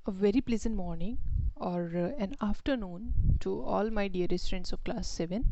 A very pleasant morning or an afternoon to all my dearest friends of class 7.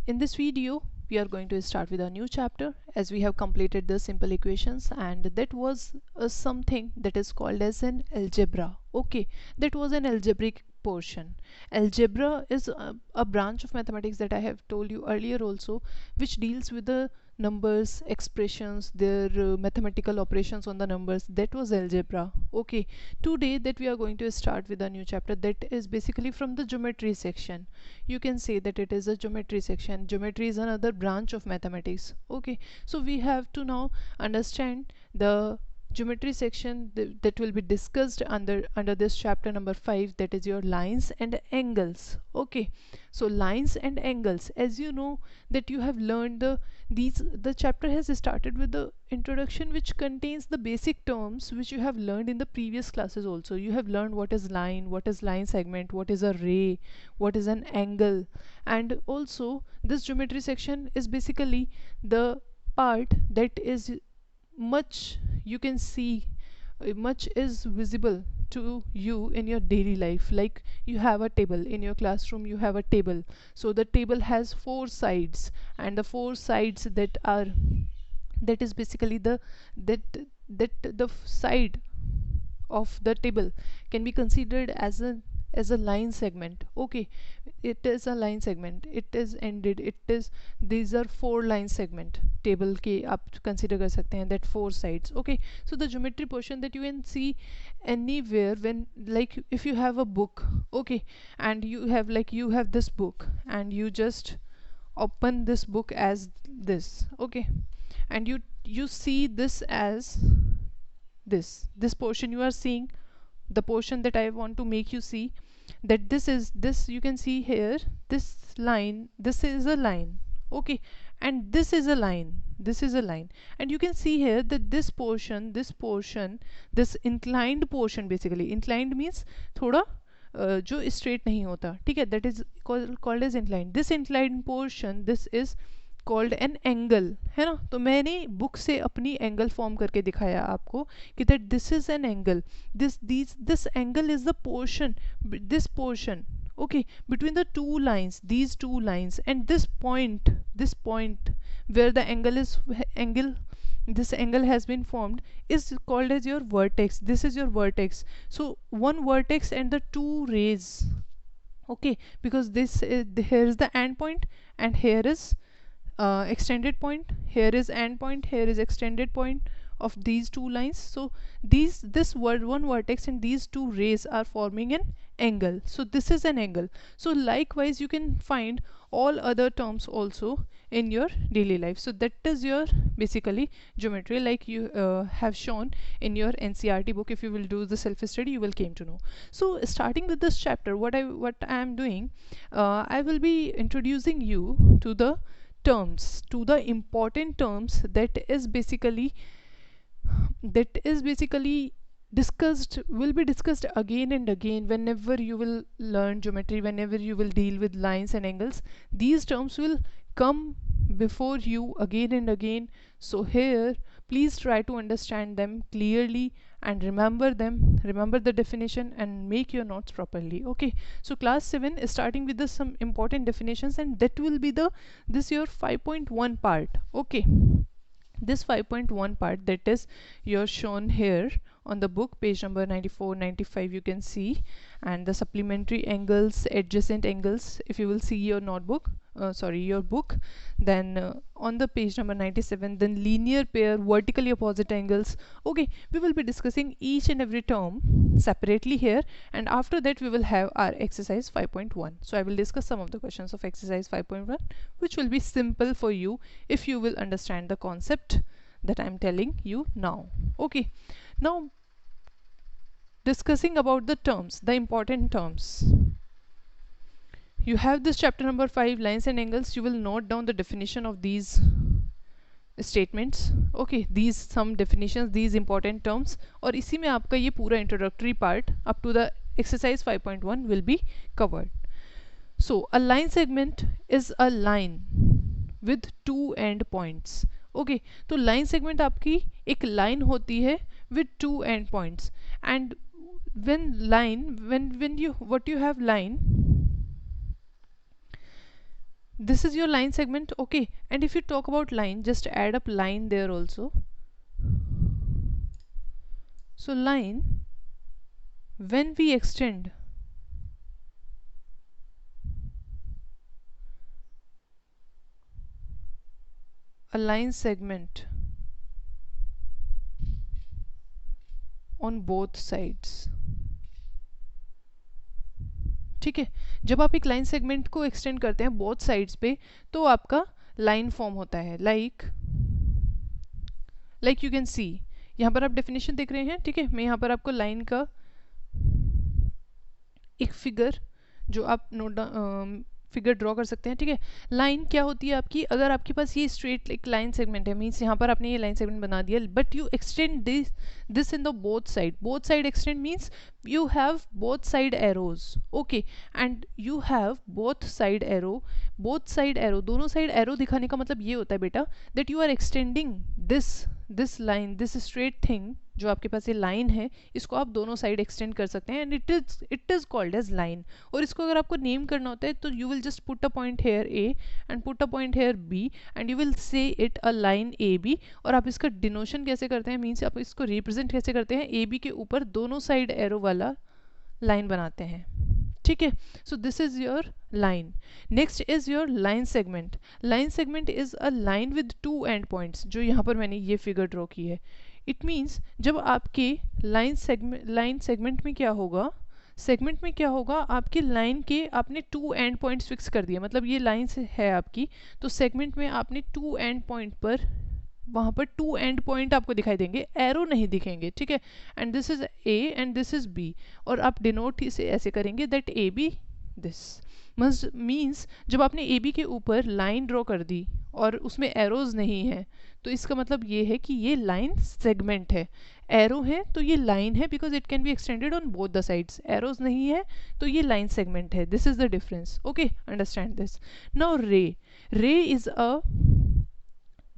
In this video, we are going to start with a new chapter as we have completed the simple equations, and that was something that is called as an algebra. Okay, that was an algebraic portion. Algebra is a branch of mathematics that I have told you earlier also, which deals with the numbers, expressions, their mathematical operations on the numbers. That was algebra. Okay, today that we are going to start with a new chapter that is basically from the geometry section. You can say that it is a geometry section. Geometry is another branch of mathematics. Okay, so we have to now understand the geometry section that will be discussed under this chapter number 5, that is your lines and angles. Okay, so lines and angles, as you know that you have learned the chapter has started with the introduction, which contains the basic terms which you have learned in the previous classes also. You have learned what is line, what is line segment, what is a ray, what is an angle, and also this geometry section is basically the part that is much you can see, much is visible to you in your daily life. Like you have a table in your classroom, you have a table, so the table has four sides, and the four sides that is basically that the side of the table can be considered as a line segment. Okay, it is a line segment, it is ended, it is, these are four line segment table के आप consider कर सकते हैं, that four sides. Okay, so the geometry portion that you can see anywhere when, like if you have a book, okay, and you have this book and you just open this book as this. Okay, and you see this as this portion you are seeing, the portion that I want to make you see, that this you can see here, this line, this is a line. Okay, and this is a line, this is a line, and you can see here that this inclined portion, basically inclined means थोड़ा जो straight नहीं होता, ठीक है, that is called as inclined. This inclined portion, this is called an angle, है ना. तो मैंने बुक से अपनी एंगल फॉर्म करके दिखाया आपको कि that this is an angle, this angle is the portion, this portion, okay, between the two lines, these two lines, and this point where the this angle has been formed is called as your vertex. This is your vertex. So one vertex and the two rays. Okay, because this is, here is the end point and here is extended point, here is end point, here is extended point of these two lines. So this one vertex and these two rays are forming an angle. So this is an angle. So likewise you can find all other terms also in your daily life. So that is your basically geometry, like you have shown in your NCERT book. If you will do the self study, you will came to know. So starting with this chapter, what I am doing, I will be introducing you to the terms, to the important terms that is basically discussed, will be discussed again and again whenever you will learn geometry, whenever you will deal with lines and angles. These terms will come before you again and again. So here please try to understand them clearly and remember them, remember the definition and make your notes properly. Okay, so class 7 is starting with some important definitions, and that will be this your 5.1 part. Okay, this 5.1 part that is you're shown here on the book, page number 94, 95 you can see, and the supplementary angles, adjacent angles, if you will see your notebook, your book, then on the page number 97, then linear pair, vertically opposite angles. Okay, we will be discussing each and every term separately here, and after that we will have our exercise 5.1. So I will discuss some of the questions of exercise 5.1, which will be simple for you if you will understand the concept that I am telling you now. Okay, now discussing about the terms, the important terms. You have this chapter number 5, lines and angles. You will note down the definition of these statements. Okay, these some definitions, these important terms, और इसी में आपका ये पूरा introductory part up to the exercise 5.1 will be covered. So a line segment is a line with two end points. Okay, तो line segment आपकी एक line होती है with two end points, and when you what you have line, this is your line segment. Okay, and if you talk about line, just add up line there also. So line, when we extend a line segment on both sides, ठीक है, जब आप एक line segment को extend करते हैं both sides पे, तो आपका लाइन फॉर्म होता है। लाइक यू कैन सी, यहाँ पर आप डेफिनेशन देख रहे हैं, ठीक है। मैं यहाँ पर आपको लाइन का एक फिगर जो आप नोट फिगर ड्रॉ कर सकते हैं, ठीक है। लाइन क्या होती है आपकी, अगर आपके पास ये स्ट्रेट एक लाइन सेगमेंट है, मीन्स यहाँ पर आपने ये लाइन सेगमेंट बना दिया, but you extend this in the both side extend means you have both side arrows, okay, and you have both side arrow दोनों साइड एरो दिखाने का मतलब ये होता है बेटा that you are extending this line, this straight thing, जो आपके पास ये लाइन है, इसको आप दोनों साइड एक्सटेंड कर सकते हैं, and it is called as line. और इसको अगर आपको नेम करना होता है तो you will just put a point here A and put a point here B and you will say it a line A B. और आप इसका डिनोशन कैसे करते हैं, मीन्स आप इसको रिप्रेजेंट कैसे करते हैं, ए बी के ऊपर दोनों साइड एरो वाला लाइन बनाते हैं, ठीक है। So this is your line. Next is your line segment. Line segment is a line with two end points, जो यहाँ पर मैंने ये फिगर ड्रॉ की है। इट मीन्स जब आपके लाइन सेगमेंट में क्या होगा, सेगमेंट में क्या होगा, आपके लाइन के आपने टू एंड पॉइंट्स फिक्स कर दिए, मतलब ये लाइन से है आपकी, तो सेगमेंट में आपने टू एंड पॉइंट पर, वहाँ पर टू एंड पॉइंट आपको दिखाई देंगे, एरो नहीं दिखेंगे, ठीक है। And this is A and this is B, और आप डिनोट इसे ऐसे करेंगे that A B this means जब आपने ए बी के ऊपर लाइन ड्रॉ कर दी और उसमें एरोज नहीं है, तो इसका मतलब ये है कि ये लाइन सेगमेंट है। एरो है तो ये लाइन है because it can be extended on both the sides, arrows नहीं है तो ये लाइन सेगमेंट है। This is the difference, okay, understand this. Now रे is a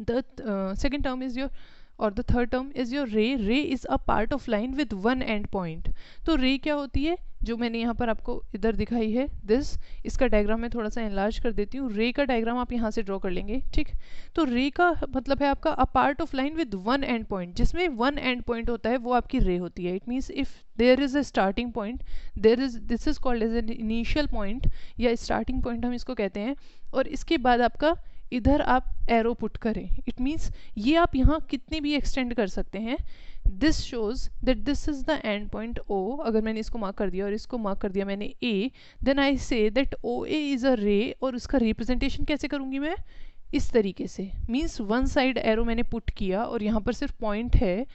the second term is your, और the third term is your ray is a part of line with one end point। तो रे क्या होती है, जो मैंने यहाँ पर आपको इधर दिखाई है दिस, इसका डायग्राम मैं थोड़ा सा एनलार्ज कर देती हूँ। रे का डायग्राम आप यहाँ से ड्रॉ कर लेंगे, ठीक। तो रे का मतलब है आपका a part of line with one end point, जिसमें वन एंड पॉइंट होता है वो आपकी रे होती है। It means if there is a starting point, this is called as an initial point या स्टार्टिंग पॉइंट हम इसको कहते हैं, और इसके बाद आपका इधर आप एरो पुट करें, इट मीन्स ये आप यहाँ कितने भी एक्सटेंड कर सकते हैं। This shows that this is the end point O, अगर मैंने इसको मार्क कर दिया और इसको मार्क कर दिया मैंने ए, then I say that O A is a रे, और उसका रिप्रेजेंटेशन कैसे करूँगी मैं, इस तरीके से, मीन्स वन साइड एरो मैंने पुट किया और यहाँ पर सिर्फ पॉइंट है,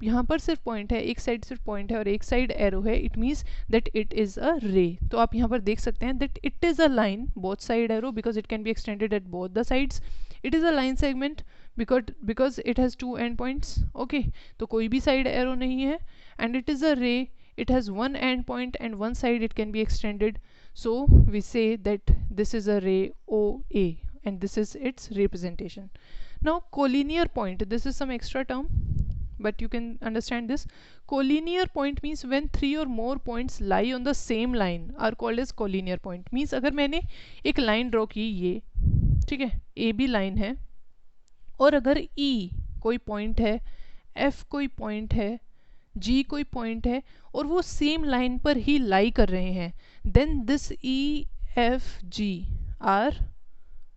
यहाँ पर सिर्फ पॉइंट है, एक साइड सिर्फ पॉइंट है और एक साइड एरो है, it means that it is a ray. तो आप यहाँ पर देख सकते हैं that it is a line both side arrow because it can be extended at both the sides. It is a line segment because it has two end points, okay, तो कोई भी साइड एरो नहीं है। And it is a रे, it has one end point and one side it can be extended, so we say that this is a ray OA and this is its representation. Now collinear point, this is some extra term but you can understand this. Collinear point means when three or more points lie on the same line are called as collinear point। means अगर मैंने एक line draw की ये, ठीक है, A B line है, और अगर E कोई पॉइंट है, F कोई पॉइंट है, G कोई पॉइंट है, और वो सेम लाइन पर ही लाई कर रहे हैं, then this E F G are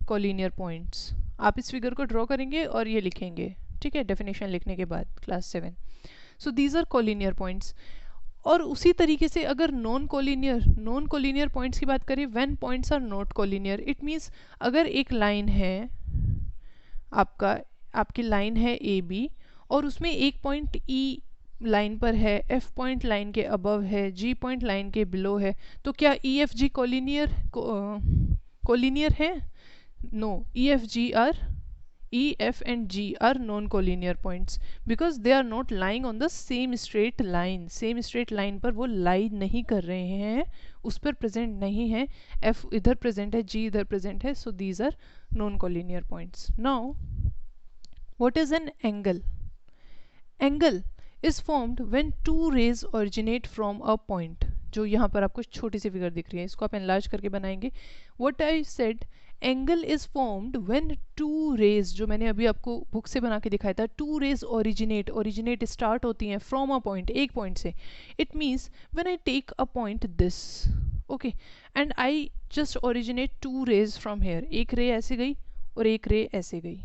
collinear points. आप इस फिगर को ड्रॉ करेंगे और ये लिखेंगे, ठीक है, डेफिनेशन लिखने के बाद class 7। So these are collinear points. और उसी तरीके से अगर नॉन कोलिनियर पॉइंट्स की बात करें, when points are not collinear, it means अगर एक लाइन है आपकी लाइन है ए बी और उसमें एक पॉइंट ई लाइन पर है, एफ पॉइंट लाइन के अबव है, जी पॉइंट लाइन के बिलो है, तो क्या ई एफ जी कोलिनियर है? No, E F and G are non collinear points because they are not lying on the same straight line पर वो लाई नहीं कर रहे हैं, उस पर प्रेजेंट नहीं है, एफ इधर प्रेजेंट है, जी इधर प्रेजेंट है, so these are non collinear points. Now what is an angle? Angle is formed when two rays originate from a point. जो यहाँ पर आपको छोटी सी फिगर दिख रही है, इसको आप एनलार्ज करके बनाएंगे। What I said, angle is formed when two rays, जो मैंने अभी आपको बुक से बना के दिखाया था, टू रेज ओरिजिनेट स्टार्ट होती हैं फ्रॉम अ पॉइंट, एक पॉइंट से। It means when I take a point this, okay, and I just originate two rays from here, एक रे ऐसे गई और एक रे ऐसे गई,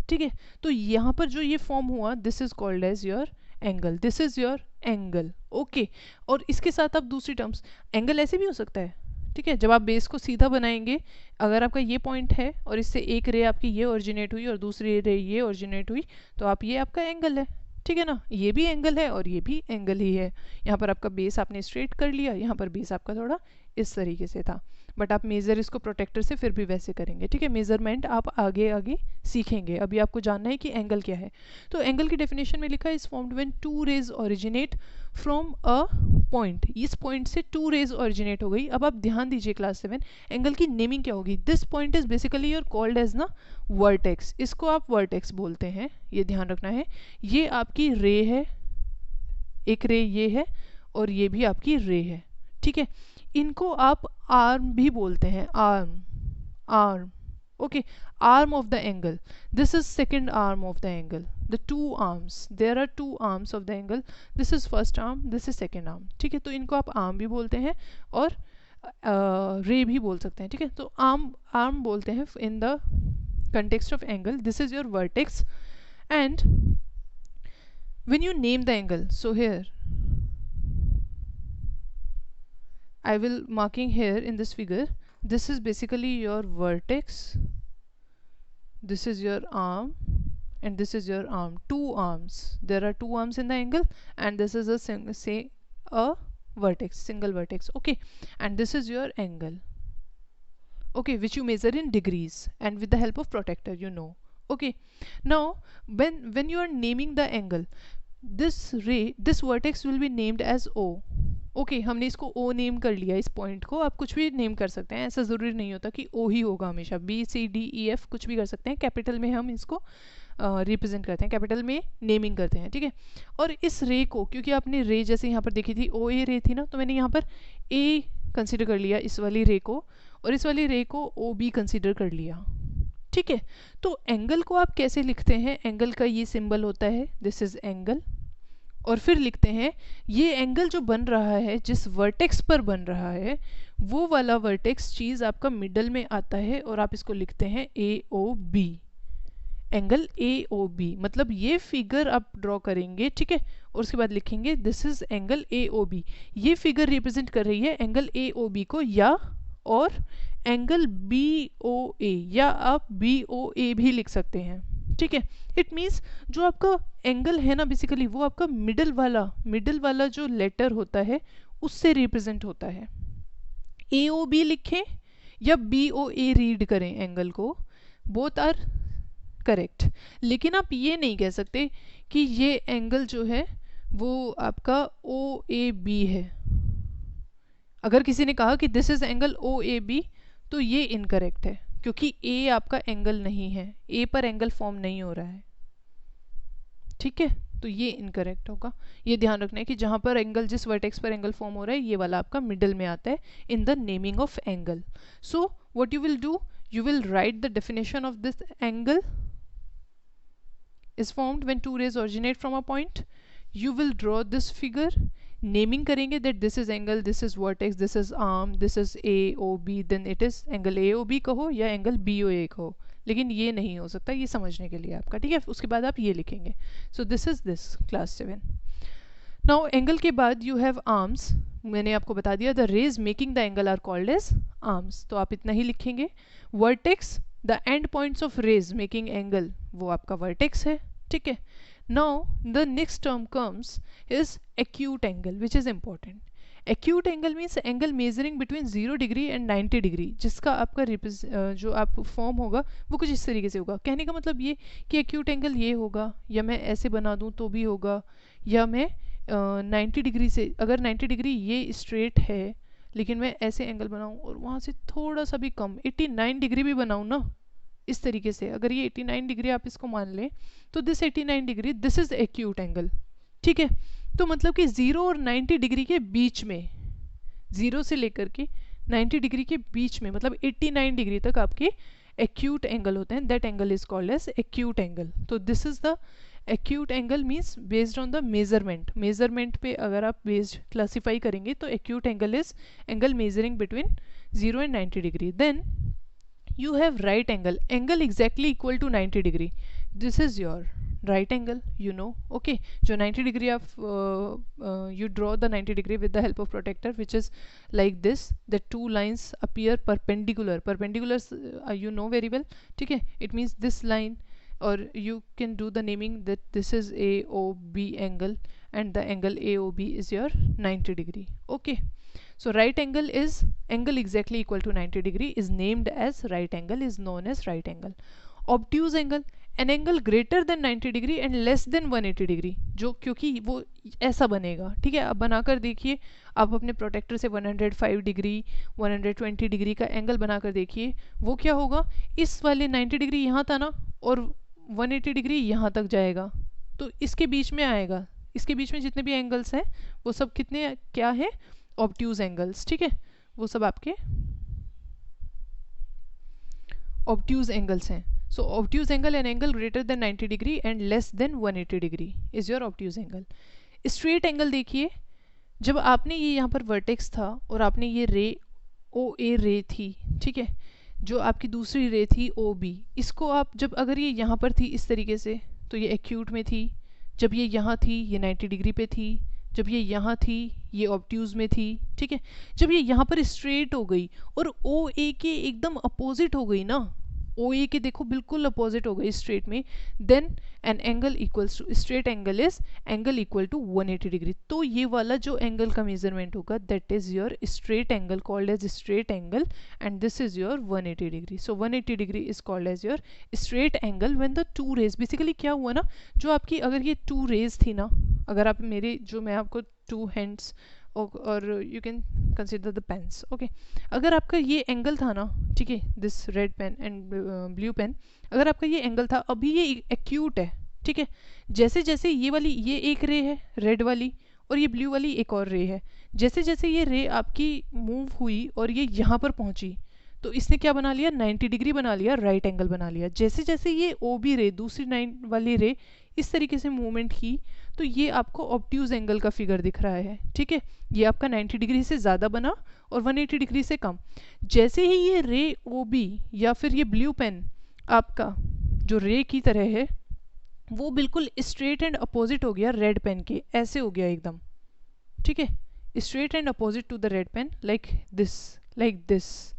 ठीक है। तो यहाँ पर जो ये फॉर्म हुआ, this is called as your angle, this is your angle, okay. और इसके साथ आप दूसरी टर्म्स, एंगल ऐसे भी हो सकता है, ठीक है। जब आप बेस को सीधा बनाएंगे, अगर आपका ये पॉइंट है और इससे एक रे आपकी ये ओरिजिनेट हुई और दूसरी रे ये ओरिजिनेट हुई, तो आप ये आपका एंगल है, ठीक है ना। ये भी एंगल है और ये भी एंगल ही है। यहाँ पर आपका बेस आपने स्ट्रेट कर लिया, यहाँ पर बेस आपका थोड़ा इस तरीके से था, बट आप मेज़र इसको प्रोटेक्टर से फिर भी वैसे करेंगे, ठीक है। मेजरमेंट आप आगे आगे सीखेंगे, अभी आपको जानना है कि एंगल क्या है। तो एंगल की डेफिनेशन में लिखा है, is formed when two rays originate from a point. इस पॉइंट से टू रेज ओरिजिनेट हो गई। अब आप ध्यान दीजिए क्लास 7, एंगल की नेमिंग क्या होगी। This point is basically your called as ना वर्टेक्स, इसको आप वर्टेक्स बोलते हैं, ये ध्यान रखना है। ये आपकी रे है, एक रे ये है और ये भी आपकी रे है, ठीक है। इनको आप आर्म भी बोलते हैं, arm, okay, arm of the angle. This is second arm of the angle, the two arms, there are two arms of the angle, this is first arm, this is second arm, ठीक है। तो इनको आप arm भी बोलते हैं और रे भी बोल सकते हैं, ठीक है। तो आर्म बोलते हैं in the context of angle. This is your vertex, and when you name the angle, so here I will marking here in this figure, this is basically your vertex, this is your arm, and this is your arm, two arms, there are two arms in the angle, and this is a vertex, single vertex, okay. And this is your angle, okay, which you measure in degrees and with the help of protractor, you know, okay. Now when you are naming the angle, this vertex will be named as O, okay हमने इसको ओ name कर लिया, इस point को आप कुछ भी name कर सकते हैं, ऐसा ज़रूरी नहीं होता कि ओ ही होगा हमेशा, B C D E F कुछ भी कर सकते हैं। कैपिटल में हम इसको रिप्रेजेंट करते हैं, कैपिटल में नेमिंग करते हैं, ठीक है। और इस रे को, क्योंकि आपने रे जैसे यहाँ पर देखी थी ओ ए रे थी ना, तो मैंने यहाँ पर ए कंसिडर कर लिया इस वाली रे को, और इस वाली रे को ओ बी कंसिडर कर लिया, ठीक है। तो एंगल को आप कैसे लिखते हैं, एंगल का ये सिंबल होता है, दिस इज एंगल, और फिर लिखते हैं ये एंगल जो बन रहा है, जिस वर्टेक्स पर बन रहा है, वो वाला वर्टेक्स चीज़ आपका मिडल में आता है और आप इसको लिखते हैं A O B, angle A O B. मतलब ये फिगर आप ड्रॉ करेंगे, ठीक है, और उसके बाद लिखेंगे this is angle A O B. ये फिगर रिप्रेजेंट कर रही है एंगल ए ओ बी को, या और एंगल बी ओ ए, या आप बी ओ ए भी लिख सकते हैं, ठीक है। इट मीन्स जो आपका एंगल है ना, बेसिकली वो आपका मिडल वाला जो लेटर होता है उससे रिप्रेजेंट होता है। ए ओ बी लिखें या बी ओ ए रीड करें एंगल को, बोथ आर करेक्ट। लेकिन आप ये नहीं कह सकते कि ये एंगल जो है वो आपका ओ ए बी है। अगर किसी ने कहा कि this is angle O A B, तो ये इनकरेक्ट है, क्योंकि ए आपका एंगल नहीं है, ए पर एंगल फॉर्म नहीं हो रहा है, ठीक है। तो ये इनकरेक्ट होगा। ये ध्यान रखना है कि जहाँ पर एंगल, जिस वर्टेक्स पर एंगल फॉर्म हो रहा है, ये वाला आपका मिडल में आता है in the naming of angle. So what you will do, you will write the definition of this angle is formed when two rays originate from a point. You will draw this figure, naming करेंगे that this is angle, this is vertex, this is arm, this is AOB, then it is angle AOB कहो या angle BOA कहो, लेकिन ये नहीं हो सकता, ये समझने के लिए आपका, ठीक है। उसके बाद आप ये लिखेंगे, so this is this class 7. Now angle के बाद यू हैव आर्म्स, मैंने आपको बता दिया the rays making the angle are called as arms, तो आप इतना ही लिखेंगे। Vertex, the end points of rays making angle, वो आपका वर्टेक्स है, ठीक है। Now the next term comes is acute angle, which is important. Acute angle means angle measuring between 0 degree and 90 degree, जिसका आपका जो आप फॉर्म होगा वो कुछ इस तरीके से होगा। कहने का मतलब ये कि एक्यूट एंगल ये होगा, या मैं ऐसे बना दूँ तो भी होगा, या मैं 90 डिग्री से, अगर 90 डिग्री ये स्ट्रेट है लेकिन मैं ऐसे एंगल बनाऊं और वहाँ से थोड़ा सा भी कम 89 डिग्री भी बनाऊं ना, इस तरीके से, अगर ये 89 डिग्री आप इसको मान लें, तो this 89 degree, this is acute angle, ठीक है। तो मतलब कि 0 और 90 डिग्री के बीच में, 0 से लेकर के 90 डिग्री के बीच में, मतलब 89 डिग्री तक आपके एक्यूट एंगल होते हैं. That angle is called as acute angle. तो this is the acute angle, means based on the measurement. Measurement पे अगर आप बेस्ड क्लासीफाई करेंगे तो acute angle is angle measuring between 0 and 90 degree. Then you have right angle, angle exactly equal to 90 degree. This is your right angle, you know. Okay, जो 90 degree of you draw the 90 degree with the help of protractor, which is like this. The two lines appear perpendicular. Perpendicular you know very well. ठीक है, it means this line, or you can do the naming that this is AOB angle and the angle AOB is your 90 degree. Okay, so right angle is angle exactly equal to 90 degree is named as right angle, is known as right angle. Obtuse angle, an angle greater than 90 degree and less than 180 degree, जो क्योंकि वो ऐसा बनेगा. ठीक है, अब बनाकर देखिए, आप अपने प्रोटेक्टर से 105 डिग्री 120 डिग्री का एंगल बनाकर देखिए, वो क्या होगा. इस वाले 90 डिग्री यहाँ था ना, और 180 डिग्री यहाँ तक जाएगा, तो इसके बीच में आएगा. इसके बीच में जितने भी एंगल्स हैं वो सब कितने क्या है, ऑब्ट्यूज एंगल्स. ठीक है, वो सब आपके ऑब्ट्यूज एंगल्स हैं. So obtuse angle, an angle greater than 90 degree and less than 180 degree is your obtuse angle. Straight angle देखिए, जब आपने ये यहाँ पर वर्टेक्स था और आपने ये रे ओ ए रे थी, ठीक है, जो आपकी दूसरी रे थी ओ बी, इसको आप जब अगर ये यहाँ पर थी इस तरीके से तो ये एक्यूट में थी, जब ये यहाँ थी ये 90 डिग्री पे थी, जब ये यहाँ थी ये ऑब्ट्यूज में थी. ठीक है, जब ये यहाँ पर स्ट्रेट हो गई और ओ ए के एकदम अपोजिट हो गई ना, ओ ए के देखो बिल्कुल अपोजिट हो गई स्ट्रेट में, then an angle equals to, straight angle is angle equal to 180 degree. तो ये वाला जो एंगल का मेजरमेंट होगा that is your straight angle, called as straight angle, and this is your 180 degree. So 180 degree is called as your straight angle when the two rays, basically क्या हुआ ना, जो आपकी अगर ये टू रेज थी ना, अगर आप मेरे जो मैं आपको टू हैंड्स और you can consider the pens. Okay, अगर आपका ये एंगल था ना, ठीक है, this red pen and blue pen, अगर आपका ये एंगल था, अभी ये एक्यूट है. ठीक है, जैसे जैसे ये वाली ये एक रे है रेड वाली और ये ब्लू वाली एक और रे है, जैसे जैसे ये रे आपकी मूव हुई और ये यहाँ पर पहुँची, तो इसने क्या बना लिया, 90 डिग्री बना लिया, राइट एंगल बना लिया. जैसे जैसे ये ओ बी रे, दूसरी 9 वाली रे इस तरीके से मूवमेंट की, तो ये आपको ऑब्ट्यूज एंगल का फिगर दिख रहा है. ठीक है, ये आपका 90 डिग्री से ज़्यादा बना और 180 डिग्री से कम. जैसे ही ये रे ओ बी या फिर ये ब्लू पेन आपका जो रे की तरह है वो बिल्कुल स्ट्रेट एंड अपोजिट हो गया रेड पेन के, ऐसे हो गया एकदम. ठीक है, straight and opposite to the red pen, like this.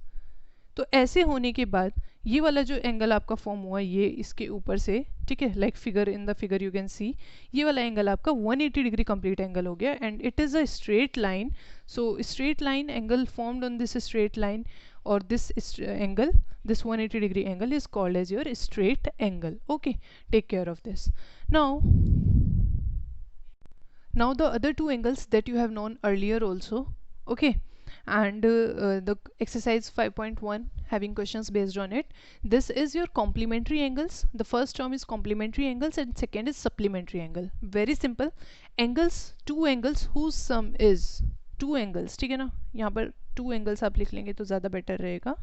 तो ऐसे होने के बाद ये वाला जो एंगल आपका फॉर्म हुआ ये इसके ऊपर से, ठीक है, like figure in the figure you can see, ये वाला एंगल आपका 180 डिग्री कंप्लीट एंगल हो गया, and it is a straight line. So straight line angle formed on this straight line or this angle, this 180 degree angle is called as your straight angle. Okay, take care of this. Now the other two angles that you have known earlier also. Okay, and the exercise 5.1 having questions based on it. This is your complementary angles. The first term is complementary angles and second is supplementary angle. Very simple. Angles, two angles whose sum is two angles. ठीक है ना, यहाँ पर two angles आप लिख लेंगे तो ज़्यादा बेटर रहेगा.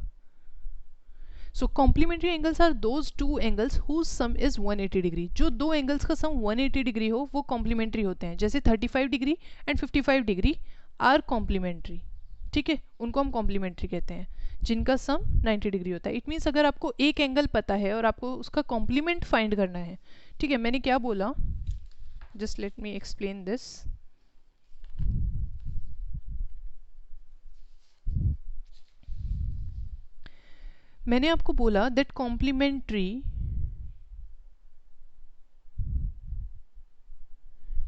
So complementary angles are those two angles whose sum is 180 degree. जो दो एंगल्स का सम 180 डिग्री हो वो कॉम्प्लीमेंट्री होते हैं. जैसे 35 degree and 55 degree are complementary. ठीक है, उनको हम कॉम्प्लीमेंट्री कहते हैं, जिनका सम 90 डिग्री होता है. इट मीन्स अगर आपको एक एंगल पता है और आपको उसका कॉम्प्लीमेंट फाइंड करना है. ठीक है, मैंने क्या बोला, just let me explain this. मैंने आपको बोला दैट कॉम्प्लीमेंट्री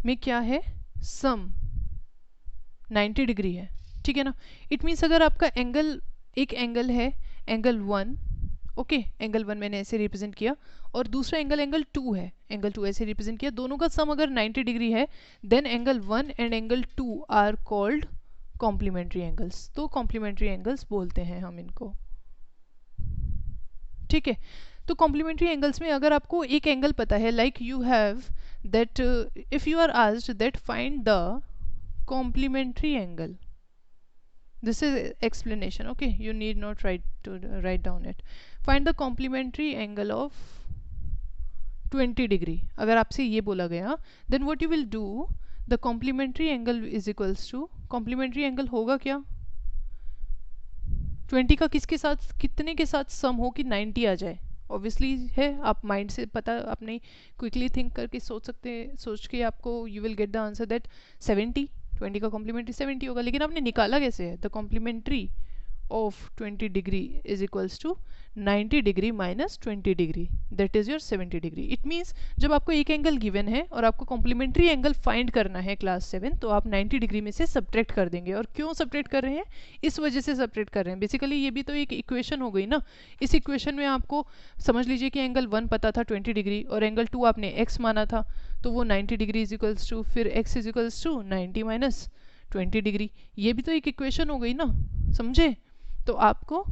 में क्या है, सम 90 डिग्री है. ठीक है ना, इट मीन्स अगर आपका एंगल, एक एंगल है एंगल 1, ओके, एंगल 1 मैंने ऐसे रिप्रेजेंट किया, और दूसरा एंगल एंगल 2 है, एंगल 2 ऐसे रिप्रेजेंट किया, दोनों का सम अगर 90 डिग्री है, then angle 1 and angle 2 are called complementary angles. तो कॉम्प्लीमेंट्री एंगल्स बोलते हैं हम इनको. ठीक है, तो कॉम्प्लीमेंट्री एंगल्स में अगर आपको एक एंगल पता है, like you have that if you are asked that find the complementary angle, this is explanation, okay, you need not write down it. Find the complementary angle of 20 degree अगर आपसे ये बोला गया, then what you will do, the complementary angle is equals to, complementary angle होगा क्या, 20 का किसके साथ, कितने के साथ सम हो कि 90 आ जाए, ऑब्वियसली है, आप माइंड से पता अपने क्विकली थिंक करके सोच सकते हैं, सोच के आपको you will get the answer that 70, 20 का कॉम्प्लीमेंट्री 70 होगा, लेकिन आपने निकाला कैसे है, the complementary of 20 degree is equals to 90 degree minus 20 degree, that is your 70 degree. It means जब आपको एक एंगल गिवन है और आपको कॉम्प्लीमेंट्री एंगल फाइंड करना है क्लास 7, तो आप 90 डिग्री में से सब्ट्रैक्ट कर देंगे. और क्यों सब्ट्रैक्ट कर रहे हैं, इस वजह से सब्ट्रैक्ट कर रहे हैं. बेसिकली ये भी तो एक इक्वेशन हो गई ना. इस इक्वेशन में आपको समझ लीजिए कि एंगल 1 पता था 20 डिग्री और एंगल 2 आपने x माना था, तो वो 90 डिग्री इज इक्वल्स टू फिर x is equals to 90 minus 20 degree. ये भी तो एक इक्वेशन हो गई ना, समझे. तो आपको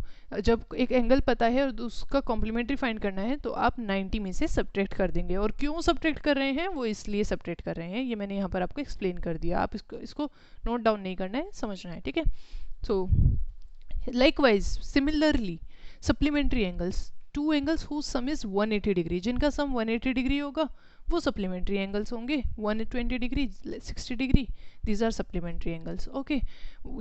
जब एक एंगल पता है और उसका कॉम्प्लीमेंट्री फाइंड करना है, तो आप 90 में से सब्ट्रैक्ट कर देंगे. और क्यों सब्ट्रैक्ट कर रहे हैं, वो इसलिए सब्ट्रैक्ट कर रहे हैं, ये मैंने यहाँ पर आपको एक्सप्लेन कर दिया. आप इसको नोट डाउन नहीं करना है, समझना है, ठीक है. So likewise similarly supplementary angles, two angles whose sum is 180 degree, जिनका सम 180 डिग्री होगा वो सप्लीमेंट्री एंगल्स होंगे. 120 degree, 60 degree, these are supplementary angles. Okay,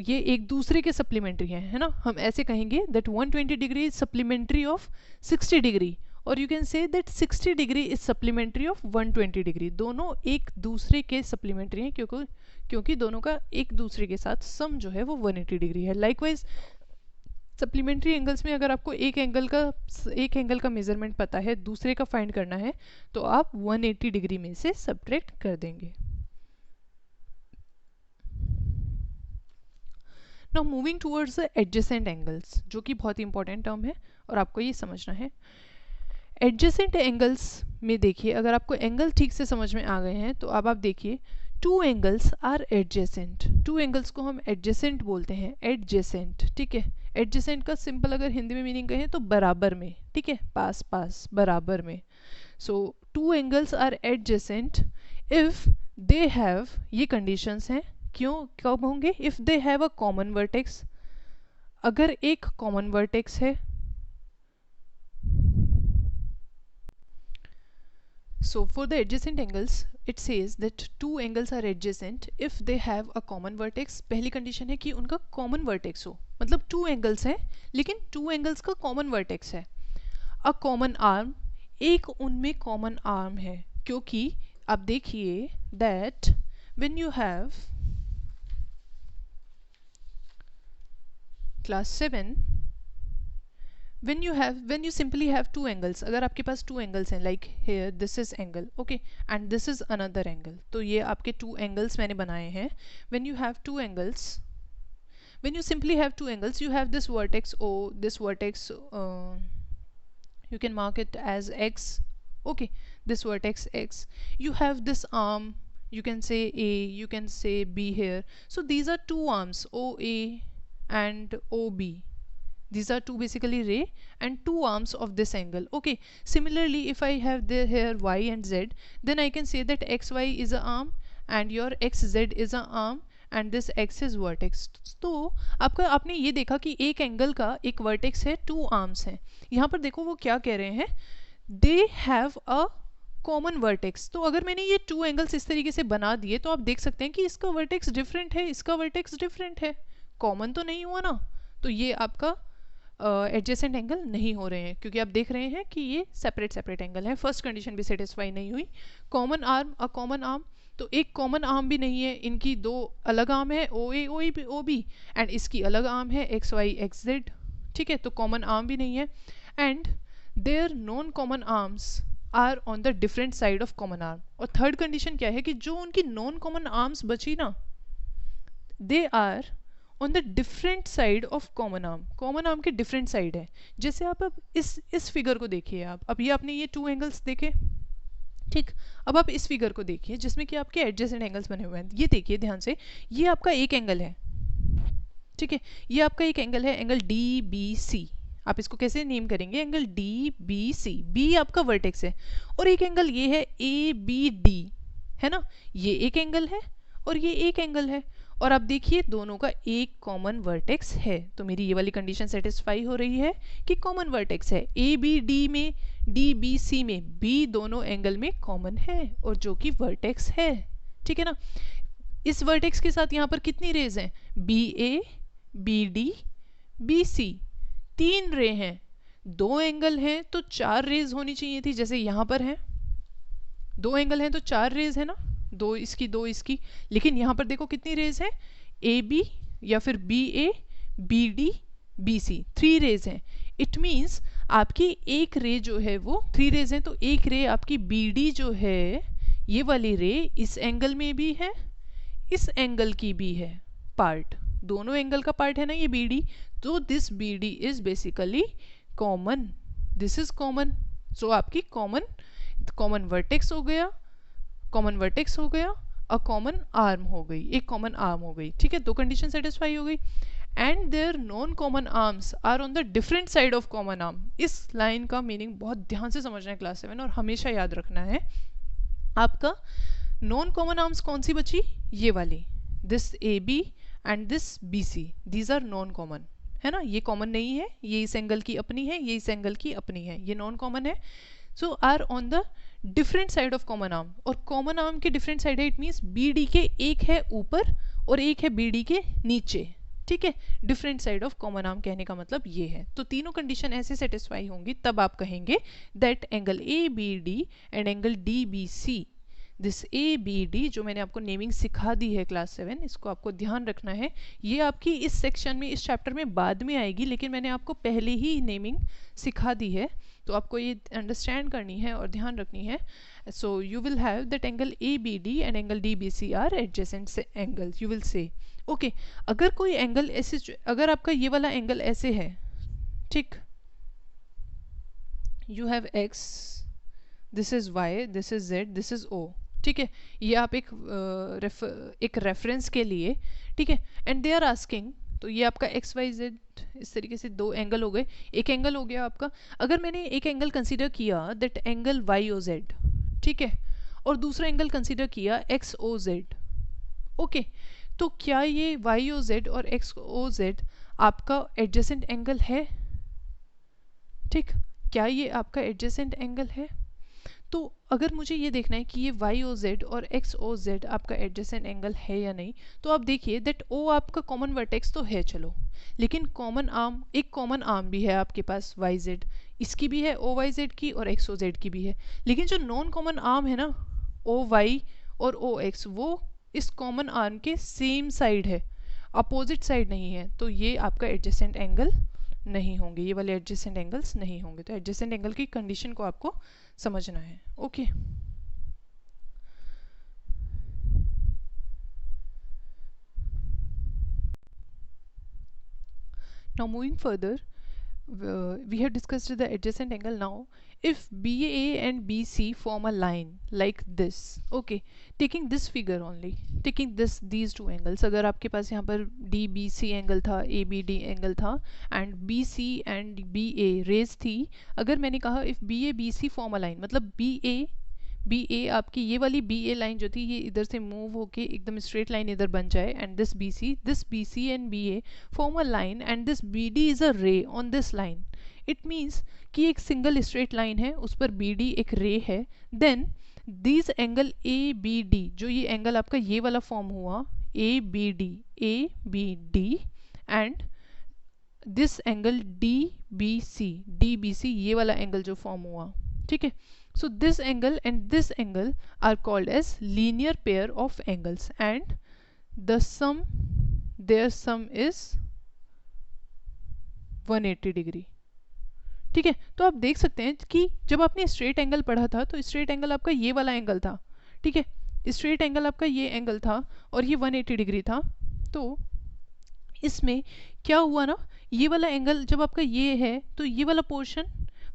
ये एक दूसरे के सप्लीमेंट्री हैं, है ना. हम ऐसे कहेंगे that 120 degree is supplementary of 60 degree, और you can say that 60 degree is supplementary of 120 degree. दोनों एक दूसरे के सप्लीमेंट्री हैं क्योंकि दोनों का एक दूसरे के साथ सम जो है वो 180 डिग्री है. लाइकवाइज सप्लीमेंट्री एंगल्स में अगर आपको एक एंगल का मेजरमेंट पता है, दूसरे का फाइंड करना है, तो आप 180 डिग्री में से सब्ट्रैक्ट कर देंगे. Now moving towards the adjacent angles, जो कि बहुत ही इंपॉर्टेंट टर्म है और आपको ये समझना है. एडजेसेंट एंगल्स में देखिए, अगर आपको एंगल ठीक से समझ में आ गए हैं तो अब आप देखिए, two angles are adjacent. Two angles को हम एडजेसेंट बोलते हैं, एडजेसेंट, ठीक है. एडजेसेंट का सिंपल अगर हिंदी में मीनिंग कहें तो बराबर में, ठीक है, पास पास बराबर में. So two angles are adjacent if they have, ये कंडीशंस हैं, क्यों कब होंगे, if they have a common vertex, अगर एक कॉमन वर्टेक्स है. So for the adjacent angles, it says that two angles are adjacent if they have a common vertex. पहली condition है कि उनका common vertex हो, मतलब two angles हैं लेकिन two angles का common vertex है. A common arm, एक उनमें common arm है, क्योंकि आप देखिए that when you have class 7, when you simply have two angles, अगर आपके पास two angles हैं, like here this is angle, okay, and this is another angle, तो ये आपके two angles मैंने बनाए हैं. When you have two angles, when you simply have two angles, you have this vertex O, this vertex you can mark it as X, okay, this vertex X. You have this arm, you can say A, you can say B here. So these are two arms, OA and OB. These are two basically ray and two arms of this angle. Okay, similarly if I have here y and z, then I can say that xy is a arm and your xz is a arm and this x is vertex. तो आपने ये देखा कि एक angle का एक vertex है, to arms हैं. यहाँ पर देखो वो क्या कह रहे हैं, दे हैव अ कॉमन वर्टेक्स. तो अगर मैंने ये टू एंगल्स इस तरीके से बना दिए तो आप देख सकते हैं कि इसका वर्टेक्स डिफरेंट है, इसका वर्टेक्स डिफरेंट है, कॉमन तो नहीं हुआ ना. तो ये आपका एडजेसेंट एंगल नहीं हो रहे हैं, क्योंकि आप देख रहे हैं कि ये सेपरेट एंगल है. फर्स्ट कंडीशन भी सेटिस्फाई नहीं हुई. Common arm, a common arm, तो एक कॉमन आर्म भी नहीं है, इनकी दो अलग आर्म है, ओ ए ओ बी, एंड इसकी अलग आर्म है एक्स वाई एक्स जेड, ठीक है, तो कॉमन आर्म भी नहीं है. And their non common arms are on the different side of common arm. और थर्ड कंडीशन क्या है कि जो उनकी नॉन कॉमन आर्म्स बची ना, they are on the different side of common arm. Common arm के डिफरेंट साइड है. जैसे आप अब इस फिगर को देखिए, आप अब ये आपने ये टू एंगल्स देखे, ठीक. अब आप इस फिगर को देखिए जिसमें कि आपके एडजेसेंट एंगल्स बने हुए हैं. ये देखिए ध्यान से, ये आपका एक एंगल है, ठीक है, ये आपका एक एंगल है, एंगल डी बी सी. आप इसको कैसे नेम करेंगे, angle D B C. B आपका वर्टेक्स है, और एक एंगल ये है ए बी डी, है ना, ये एक एंगल है और ये एक एंगल है, और आप देखिए दोनों का एक कॉमन वर्टेक्स है। तो मेरी ये वाली कंडीशन सेटिस्फाई हो रही है कि कॉमन वर्टेक्स है, ए बी डी में, डी बी सी में, बी दोनों एंगल में कॉमन है और जो कि वर्टेक्स है। ठीक है ना, इस वर्टेक्स के साथ यहाँ पर कितनी रेज हैं, B A, B D, B C, 3 रे हैं। 2 एंगल हैं तो 4 रेज होनी चाहिए थी, जैसे यहाँ पर है 2 एंगल हैं तो 4 रेज है ना, 2 इसकी 2 इसकी, लेकिन यहाँ पर देखो कितनी रेज है, ए बी या फिर B A, B D, B C, 3 rays हैं। इट मीन्स आपकी एक रे जो है वो 3 रेज हैं, तो एक रे आपकी बी डी जो है, ये वाली रे इस एंगल में भी है, इस एंगल की भी है पार्ट, दोनों एंगल का पार्ट है ना ये बी डी, तो this B D is basically common, this is common. So आपकी कॉमन वर्टेक्स हो गया, कॉमन वर्टेक्स हो गया, अ कॉमन आर्म हो गई, एक कॉमन आर्म हो गई। ठीक है, 2 कंडीशन सेटिस्फाई हो गई। And their non common arms are on the different side of common arm. इस लाइन का मीनिंग बहुत ध्यान से समझना है क्लास 7 और हमेशा याद रखना है। आपका नॉन कॉमन आर्म्स कौन सी बची, ये वाली, this A B and this B C, these are non common, है ना, ये कॉमन नहीं है, ये इस एंगल की अपनी है, ये इस एंगल की अपनी है, ये नॉन कॉमन है। So are on the different side of common arm, और कॉमन आर्म के डिफरेंट साइड है, इट मीन्स बी डी के एक है ऊपर और एक है बी डी के नीचे। ठीक है, different side of common arm कहने का मतलब ये है। तो तीनों कंडीशन ऐसे सेटिस्फाई होंगी तब आप कहेंगे that angle A B D and angle D B C, this A B D जो मैंने आपको नेमिंग सिखा दी है क्लास 7, इसको आपको ध्यान रखना है। ये आपकी इस सेक्शन में, इस चैप्टर में बाद में आएगी, लेकिन मैंने आपको पहले ही नेमिंग सिखा दी है, तो आपको ये अंडरस्टैंड करनी है और ध्यान रखनी है। So you will have that angle A B D and angle D B C are adjacent angles, you will say okay. अगर कोई एंगल ऐसे, अगर आपका ये वाला एंगल ऐसे है, ठीक, you have X, this is Y, this is Z, this is O, ठीक है, ये आप एक रेफरेंस के लिए, ठीक है, एंड दे आर आस्किंग, तो ये आपका एक्स वाई जेड इस तरीके से 2 एंगल हो गए, एक एंगल हो गया आपका। अगर मैंने एक एंगल कंसीडर किया that angle Y O Z, ठीक है, और दूसरा एंगल कंसीडर किया एक्स ओ जेड, ओके, तो क्या ये वाई ओ जेड और एक्स ओ जेड आपका एडजेसेंट एंगल है, ठीक, क्या ये आपका एडजेसेंट एंगल है? तो अगर मुझे ये देखना है कि ये वाई ओ जेड और एक्स ओ जेड आपका एडजेसेंट एंगल है या नहीं, तो आप देखिए दैट ओ आपका कॉमन वर्टेक्स तो है, चलो, लेकिन कॉमन आर्म, एक कॉमन आर्म भी है आपके पास वाई जेड, इसकी भी है, ओ वाई जेड की, और एक्स ओ जेड की भी है, लेकिन जो नॉन कॉमन आर्म है ना, ओ वाई और ओ एक्स, वो इस कॉमन आर्म के सेम साइड है, अपोजिट साइड नहीं है, तो ये आपका एडजेसेंट एंगल नहीं होंगे, ये वाले एडजेसेंट एंगल्स नहीं होंगे। तो एडजेसेंट एंगल की कंडीशन को आपको समझना है, okay. Now moving further, we have discussed the adjacent angle. Now if BA and BC form a line like this, okay, taking this figure only, taking these 2 angles, अगर आपके पास यहाँ पर DBC angle था, ABD angle था, and BC and BA rays थी, अगर मैंने कहा if BA BC form a line, मतलब BA आपकी ये वाली BA लाइन जो थी ये इधर से मूव होके एकदम स्ट्रेट लाइन इधर बन जाए, and this BC and BA form a line, and this BD is a ray on this line, it means कि एक सिंगल स्ट्रेट लाइन है, उस पर BD एक रे है, देन दिस एंगल ABD, जो ये एंगल आपका ये वाला फॉर्म हुआ ABD and this angle DBC ये वाला एंगल जो फॉर्म हुआ, ठीक है। So this angle and this angle are called as linear pair of angles, and their sum is 180 degree, ठीक है। तो आप देख सकते हैं कि जब आपने स्ट्रेट एंगल पढ़ा था तो स्ट्रेट एंगल आपका ये वाला एंगल था, ठीक है, स्ट्रेट एंगल आपका ये एंगल था और ये 180 डिग्री था। तो इसमें क्या हुआ ना, ये वाला एंगल जब आपका ये है तो ये वाला पोर्शन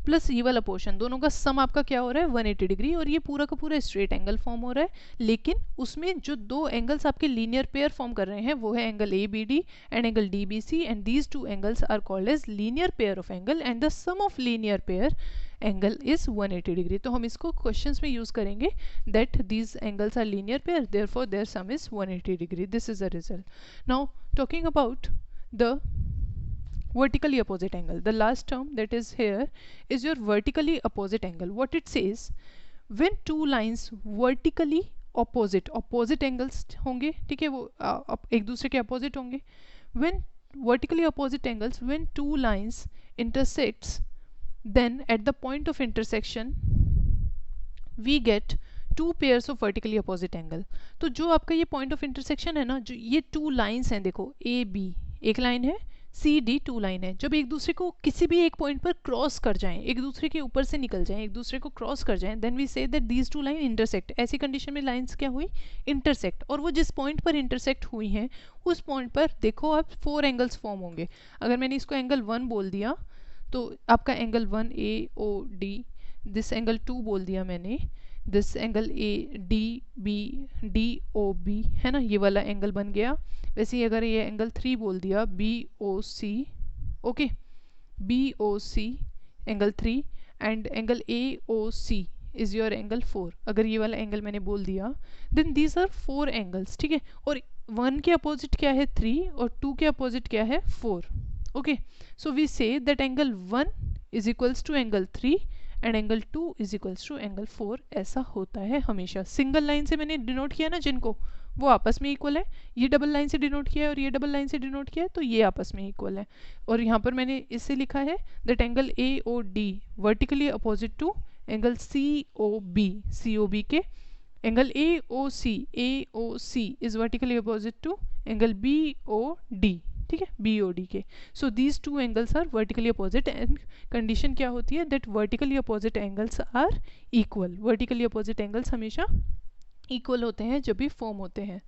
प्लस ये वाला पोर्शन, दोनों का सम आपका क्या हो रहा है 180 डिग्री, और ये पूरा का पूरा स्ट्रेट एंगल फॉर्म हो रहा है। लेकिन उसमें जो दो एंगल्स आपके लीनियर पेयर फॉर्म कर रहे हैं वो है angle A B D and angle D B C, and these two angles are called as linear pair of angle and the sum of linear pair angle is 180 degree. तो हम इसको questions में use करेंगे that these angles are linear pair, therefore their sum is 180 degree. This is the result. Now talking about the vertically opposite angle, the last term that is here is your vertically opposite angle. What it says, when two lines vertically opposite angles होंगे, ठीक है, वो एक दूसरे के opposite होंगे, when vertically opposite angles, when two lines intersects, then at the point of intersection we get two pairs of vertically opposite angle. तो जो आपका ये point of intersection है ना, जो ये two lines हैं, देखो ए बी एक लाइन है, सी डी टू लाइन है, जब एक दूसरे को किसी भी एक पॉइंट पर क्रॉस कर जाएं, एक दूसरे के ऊपर से निकल जाएं, एक दूसरे को क्रॉस कर जाएं, then we say that these two line intersect. ऐसी कंडीशन में लाइंस क्या हुई, इंटरसेक्ट, और वो जिस पॉइंट पर इंटरसेक्ट हुई हैं उस पॉइंट पर देखो आप 4 एंगल्स फॉर्म होंगे। अगर मैंने इसको एंगल 1 बोल दिया तो आपका angle 1 A O D, this angle 2 बोल दिया मैंने, this angle A D B D O B, है ना, ये वाला एंगल बन गया। वैसे ही अगर ये एंगल 3 बोल दिया B O C, okay, B O C angle 3, and angle A O C is your angle 4। अगर ये वाला एंगल मैंने बोल दिया देन दीज आर 4 एंगल्स, ठीक है, और 1 के अपोजिट क्या है 3 और 2 के अपोजिट क्या है 4। Okay, so we say that angle 1 is equals to angle 3 and angle 2 is equals to angle 4। ऐसा होता है हमेशा। सिंगल लाइन से मैंने डिनोट किया ना जिनको, वो आपस में इक्वल है, ये डबल लाइन से डिनोट किया है और ये डबल लाइन से डिनोट किया है, तो ये आपस में इक्वल है। और यहाँ पर मैंने इससे लिखा है that angle A O D vertically opposite to angle C O B के, angle A O C is vertically opposite to angle B O D, ठीक है, बी ओ डी के। So these two angles are vertically opposite, and condition क्या होती है that vertically opposite angles are equal. Vertically opposite angles हमेशा equal होते हैं जब भी फॉर्म होते हैं।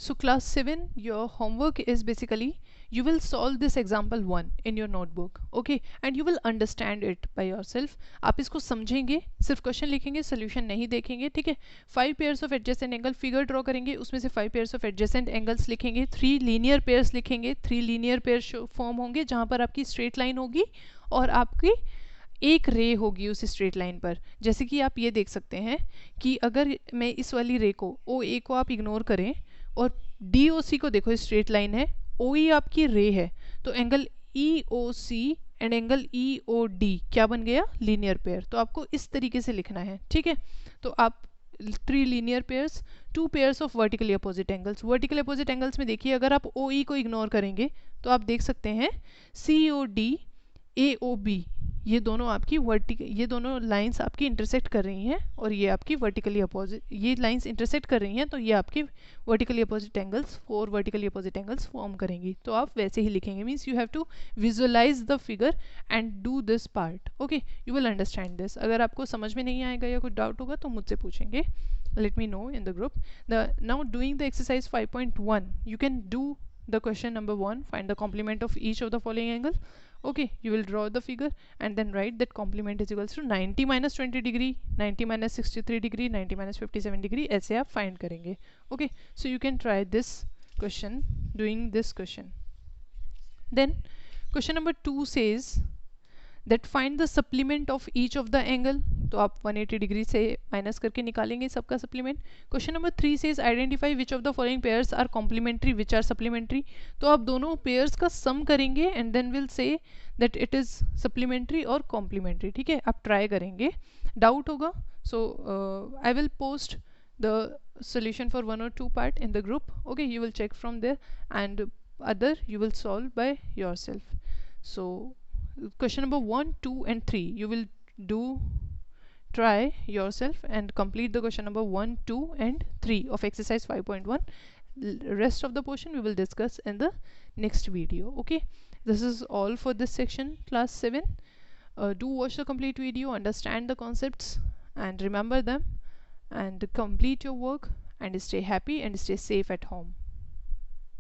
So class 7, your homework is basically you will solve this example 1 in your notebook, okay, and you will understand it by yourself. आप इसको समझेंगे, सिर्फ क्वेश्चन लिखेंगे, सोल्यूशन नहीं देखेंगे, ठीक है। 5 pairs of adjacent angle figure draw करेंगे, उसमें से 5 पेयर्स ऑफ एडजेसेंट एंगल्स लिखेंगे, 3 लीनियर पेयर्स लिखेंगे, 3 लीनियर पेयर फॉर्म होंगे जहाँ पर आपकी स्ट्रेट लाइन होगी और आपकी एक रे होगी उस स्ट्रेट लाइन पर। जैसे कि आप ये देख सकते हैं कि अगर मैं इस वाली रे को ओ ए को आप इग्नोर करें और डी ओ सी को देखो, स्ट्रेट लाइन है, ओ ई आपकी रे है, तो angle E O C and angle E O D क्या बन गया, लीनियर पेयर। तो आपको इस तरीके से लिखना है, ठीक है। तो आप 3 linear pairs, 2 pairs of vertically opposite angles. Vertically opposite angles में देखिए अगर आप ओ ई को इग्नोर करेंगे तो आप देख सकते हैं सी O D A O B, ये दोनों आपकी ये दोनों लाइंस आपकी इंटरसेक्ट कर रही हैं और ये आपकी वर्टिकली अपोजिट, ये लाइंस इंटरसेक्ट कर रही हैं तो ये आपकी vertically opposite angles, 4 vertically opposite angles form करेंगी। तो आप वैसे ही लिखेंगे, means you have to visualise the figure and do this part, okay, you will understand this. अगर आपको समझ में नहीं आएगा या कुछ डाउट होगा तो मुझसे पूछेंगे, let me know in the group. Now doing the exercise 5.1, you can do the question number 1, find the complement of each of the following angle. Okay, you will draw the figure and then write that complement is equals to 90 minus 20 degree, 90 minus 63 degree, 90 minus 57 degree, ऐसे आप find करेंगे। Okay, so you can try this question, doing this question. Then question number 2 says that find the supplement of each of the angle. तो आप 180 degree से minus करके निकालेंगे सबका supplement. Question number 3 says identify which of the following pairs are complementary which are supplementary. तो आप दोनों pairs का सम करेंगे and then will say that it is supplementary और कॉम्प्लीमेंट्री, ठीक है। आप ट्राई करेंगे, डाउट होगा so I will post the solution for 1 or 2 part in the group, okay, you will check from there and other you will solve by yourself. So question number 1, 2 and 3 you will do, try yourself and complete the question number 1, 2 and 3 of exercise 5.1. Rest of the portion we will discuss in the next video, okay. This is all for this section, class 7. Do watch the complete video, understand the concepts and remember them and complete your work and stay happy and stay safe at home.